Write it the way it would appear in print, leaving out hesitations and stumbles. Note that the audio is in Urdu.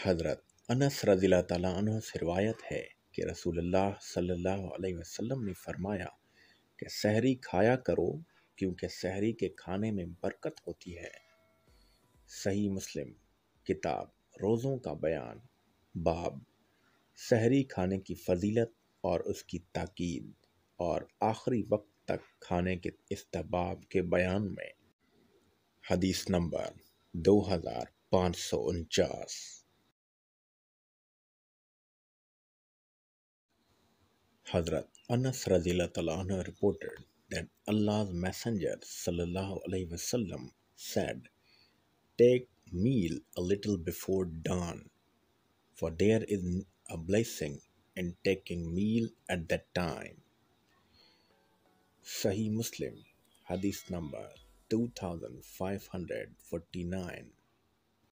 حضرت انس رضی اللہ تعالیٰ عنہ سے روایت ہے کہ رسول اللہ صلی اللہ علیہ وسلم نے فرمایا کہ سحری کھایا کرو کیونکہ سحری کے کھانے میں برکت ہوتی ہے۔ صحیح مسلم کتاب روزوں کا بیان، باب سحری کھانے کی فضیلت اور اس کی تاکید اور آخری وقت تک کھانے کے استحباب کے بیان میں۔ حدیث نمبر 2549۔ حضرت انس رضی اللہ تعالیٰ عنہ reported that Allah's Messenger sallallahu alaihi wasallam said, "Take meal a little before dawn, for there is a blessing in taking meal at that time." Sahih Muslim, Hadith number 2549.